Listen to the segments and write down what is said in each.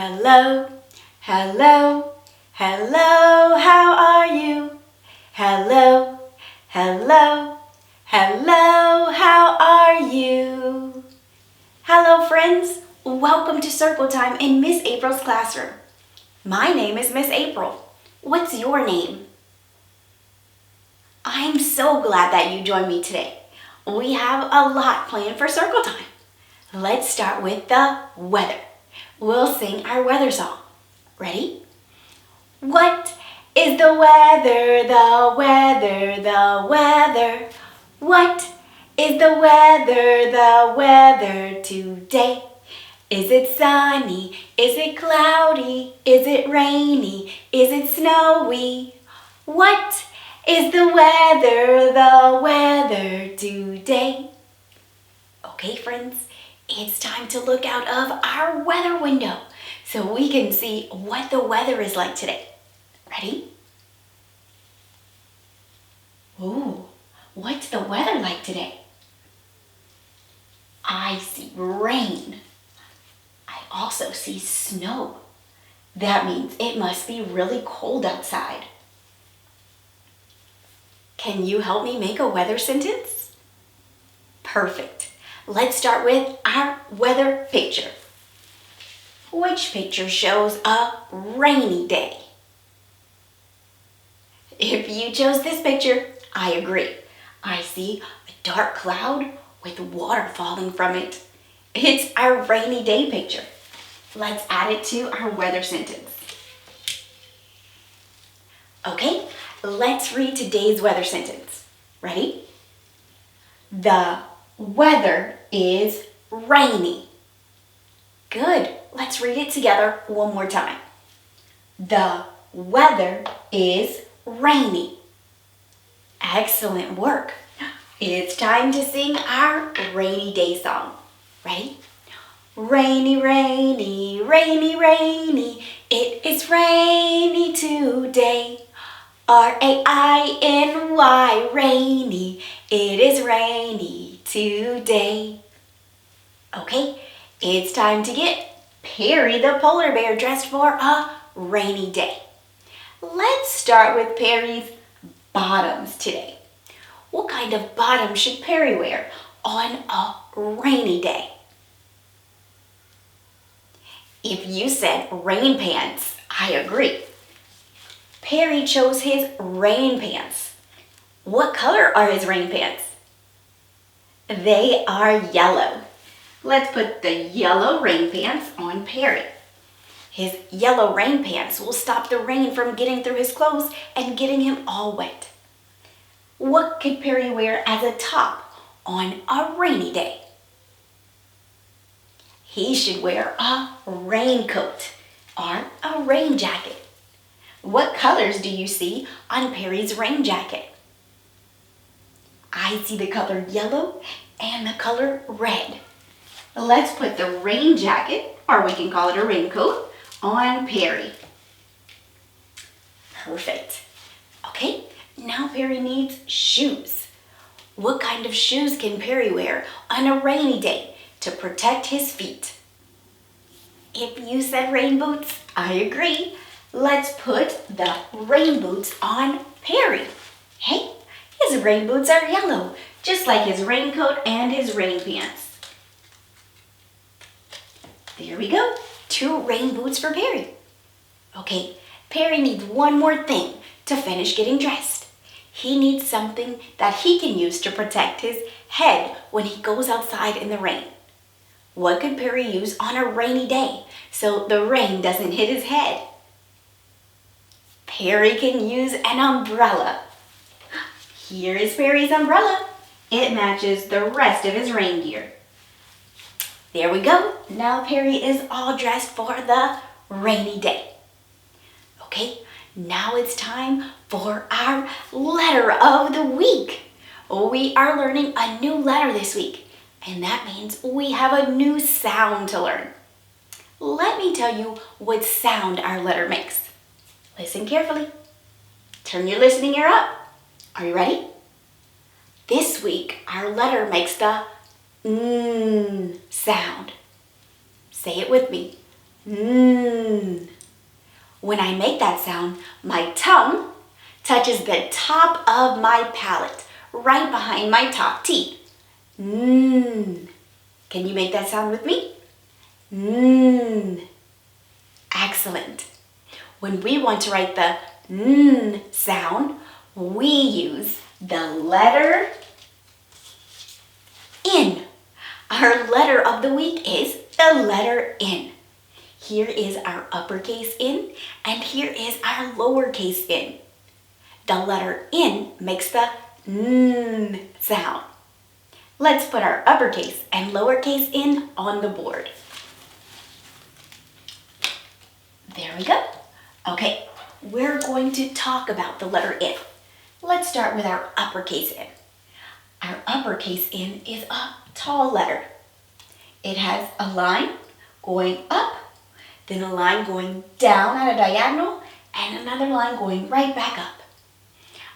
Hello, hello, hello, how are you? Hello, hello, hello, how are you? Hello friends, welcome to Circle Time in Miss April's classroom. My name is Miss April. What's your name? I'm so glad that you joined me today. We have a lot planned for Circle Time. Let's start with the weather. We'll sing our weather song. Ready? What is the weather, the weather, the weather? What is the weather today? Is it sunny? Is it cloudy? Is it rainy? Is it snowy? What is the weather today? Okay, friends, it's time to look out of our weather window so we can see what the weather is like today. Ready? Ooh, what's the weather like today? I see rain. I also see snow. That means it must be really cold outside. Can you help me make a weather sentence? Perfect. Let's start with our weather picture. Which picture shows a rainy day? If you chose this picture, I agree. I see a dark cloud with water falling from it. It's our rainy day picture. Let's add it to our weather sentence. Okay, let's read today's weather sentence. Ready? The weather is rainy. Good. Let's read it together one more time. The weather is rainy. Excellent work. It's time to sing our rainy day song. Ready? Rainy, rainy, rainy, rainy. It is rainy today. R-A-I-N-Y, rainy. It is rainy today. Okay, it's time to get Perry the polar bear dressed for a rainy day. Let's start with Perry's bottoms today. What kind of bottoms should Perry wear on a rainy day? If you said rain pants, I agree. Perry chose his rain pants. What color are his rain pants? They are yellow. Let's put the yellow rain pants on Perry. His yellow rain pants will stop the rain from getting through his clothes and getting him all wet. What could Perry wear as a top on a rainy day? He should wear a raincoat or a rain jacket. What colors do you see on Perry's rain jacket? I see the color yellow and the color red. Let's put the rain jacket, or we can call it a raincoat, on Perry. Perfect. Okay, now Perry needs shoes. What kind of shoes can Perry wear on a rainy day to protect his feet? If you said rain boots, I agree. Let's put the rain boots on Perry. Hey, his rain boots are yellow, just like his raincoat and his rain pants. There we go, 2 rain boots for Perry. Okay, Perry needs one more thing to finish getting dressed. He needs something that he can use to protect his head when he goes outside in the rain. What could Perry use on a rainy day so the rain doesn't hit his head? Perry can use an umbrella. Here is Perry's umbrella. It matches the rest of his rain gear. There we go. Now Perry is all dressed for the rainy day. Okay, now it's time for our letter of the week. We are learning a new letter this week, and that means we have a new sound to learn. Let me tell you what sound our letter makes. Listen carefully. Turn your listening ear up. Are you ready? This week, our letter makes the sound. Say it with me. When I make that sound, my tongue touches the top of my palate, right behind my top teeth. Can you make that sound with me? Excellent. When we want to write the sound, we use the letter N. Our letter of the week is the letter N. Here is our uppercase N, and here is our lowercase n. The letter N makes the sound. Let's put our uppercase and lowercase n on the board. There we go. Okay, we're going to talk about the letter N. Let's start with our uppercase N. Our uppercase N is a tall letter. It has a line going up, then a line going down at a diagonal, and another line going right back up.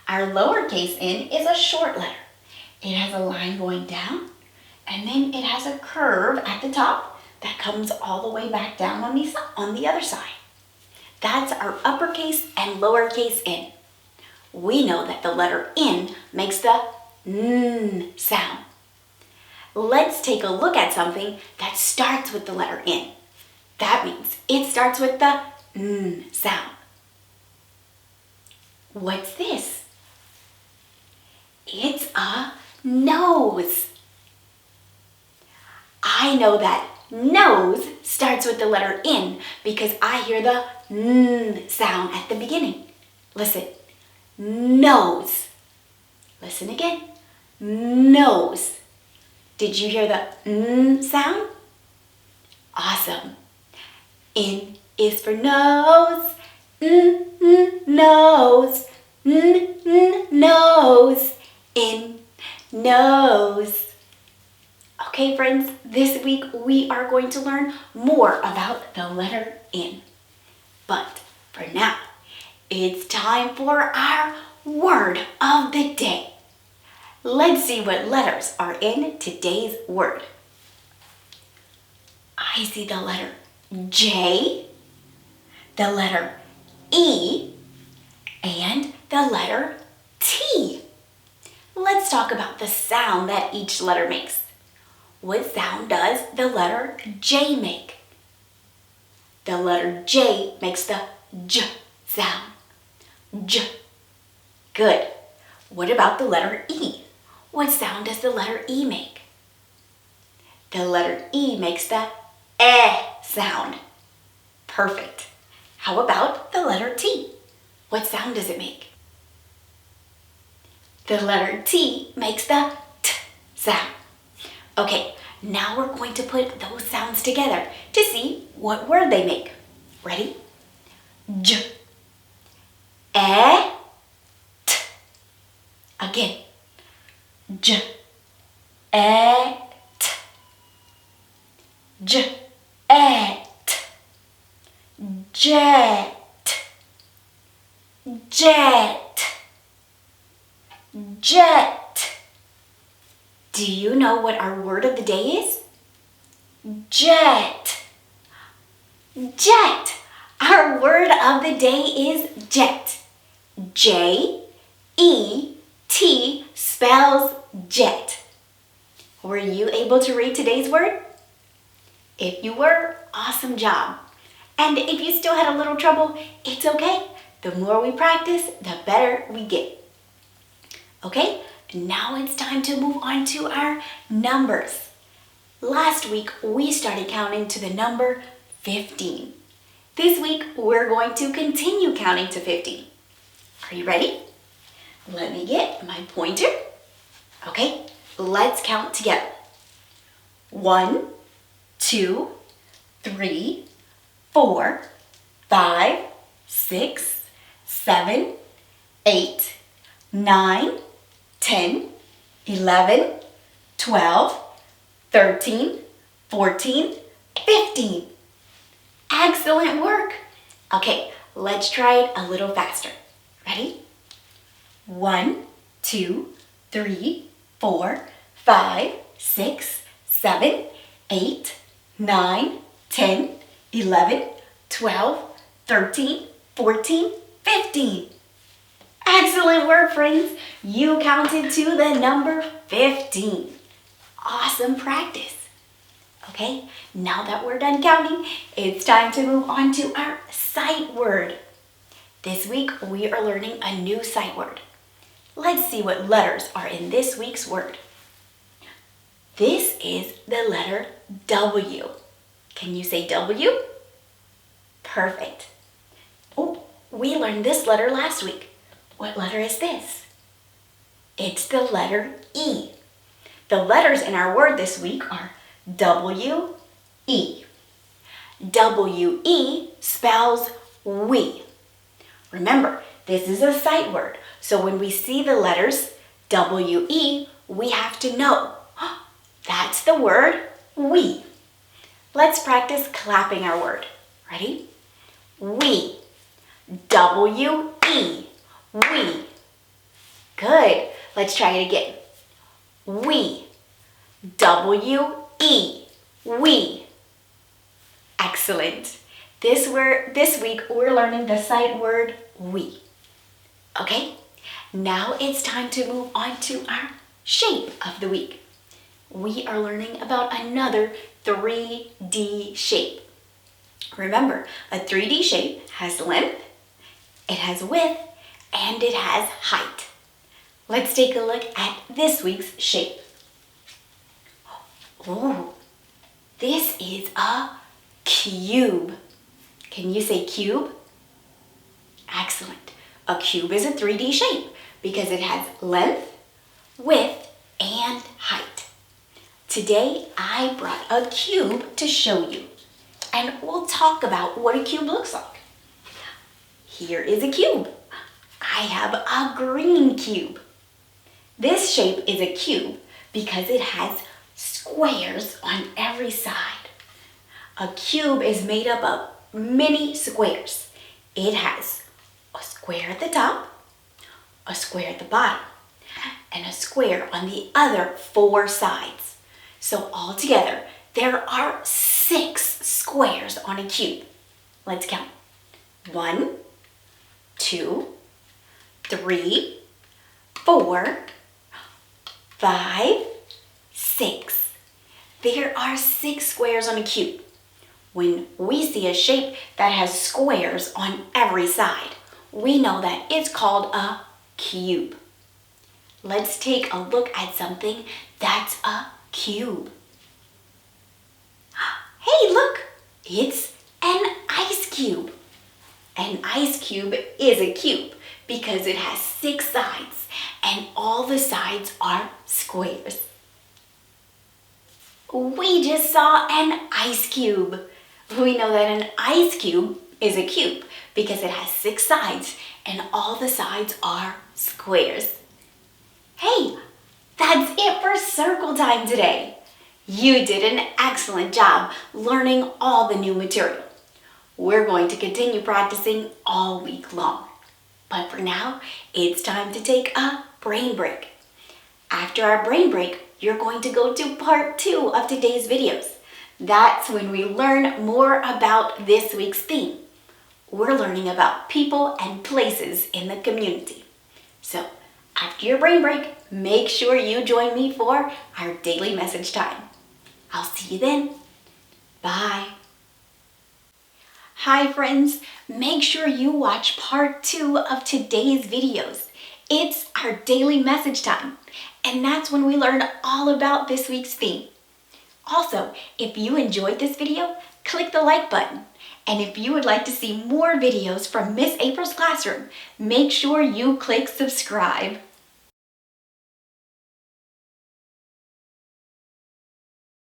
Our lowercase n is a short letter. It has a line going down, and then it has a curve at the top that comes all the way back down on the other side. That's our uppercase and lowercase n. We know that the letter N makes the sound. Let's take a look at something that starts with the letter N. That means it starts with the sound. What's this? It's a nose. I know that nose starts with the letter N because I hear the sound at the beginning. Listen, nose. Listen again, nose. Did you hear the sound? Awesome. N is for nose, nose, nose, N, nose. Okay, friends, this week we are going to learn more about the letter N. But for now, it's time for our word of the day. Let's see what letters are in today's word. I see the letter J, the letter E, and the letter T. Let's talk about the sound that each letter makes. What sound does the letter J make? The letter J makes the J sound. J. Good. What about the letter E? What sound does the letter E make? The letter E makes the sound. Perfect. How about the letter T? What sound does it make? The letter T makes the T sound. Okay, now we're going to put those sounds together to see what word they make. Ready? J, T. Again. J, T. J, T. Jet, jet, jet. Do you know what our word of the day is? Jet. Jet. Our word of the day is jet. J-E-T spells jet. Were you able to read today's word? If you were, awesome job. And if you still had a little trouble, it's okay. The more we practice, the better we get. Okay, now it's time to move on to our numbers. Last week, we started counting to the number 15. This week, we're going to continue counting to 15. Are you ready? Let me get my pointer. Okay, let's count together. 1, 2, 3, 4, 5, 6, 7, 8, 9, 10, 11, 12, 13, 14, 15. Excellent work. Okay, let's try it a little faster. Ready? 1, 2, 3, 4, 5, 6, 7, 8, 9, 10, 11, 12, 13, 14, 15. Excellent work, friends. You counted to the number 15. Awesome practice. Okay, now that we're done counting, it's time to move on to our sight word. This week, we are learning a new sight word. Let's see what letters are in this week's word. This is the letter W. Can you say W? Perfect. Oh, we learned this letter last week. What letter is this? It's the letter E. The letters in our word this week are W-E. W-E spells we. Remember, this is a sight word, so when we see the letters W-E, we have to know, that's the word we. Let's practice clapping our word. Ready? We. W-E. We. Good. Let's try it again. We. W-E. We. Excellent. This week we're learning the sight word we. Okay? Now it's time to move on to our shape of the week. We are learning about another 3D shape. Remember, a 3D shape has length, it has width, and it has height. Let's take a look at this week's shape. Oh, this is a cube. Can you say cube? Excellent. A cube is a 3D shape because it has length, width, and height. Today, I brought a cube to show you, and we'll talk about what a cube looks like. Here is a cube. I have a green cube. This shape is a cube because it has squares on every side. A cube is made up of many squares. It has a square at the top, a square at the bottom, and a square on the other 4 sides. So altogether, there are 6 squares on a cube. Let's count. 1, 2, 3, 4, 5, 6. There are 6 squares on a cube. When we see a shape that has squares on every side, we know that it's called a cube. Let's take a look at something that's a cube. Hey, look! It's an ice cube. An ice cube is a cube because it has 6 sides and all the sides are squares. We just saw an ice cube. We know that an ice cube is a cube because it has 6 sides and all the sides are squares. Hey, that's it for circle time today. You did an excellent job learning all the new material. We're going to continue practicing all week long. But for now, it's time to take a brain break. After our brain break, you're going to go to part 2 of today's videos. That's when we learn more about this week's theme. We're learning about people and places in the community. So, after your brain break, make sure you join me for our daily message time. I'll see you then. Bye. Hi friends, make sure you watch part 2 of today's videos. It's our daily message time, and that's when we learn all about this week's theme. Also, if you enjoyed this video, click the like button. And if you would like to see more videos from Miss April's classroom, make sure you click subscribe.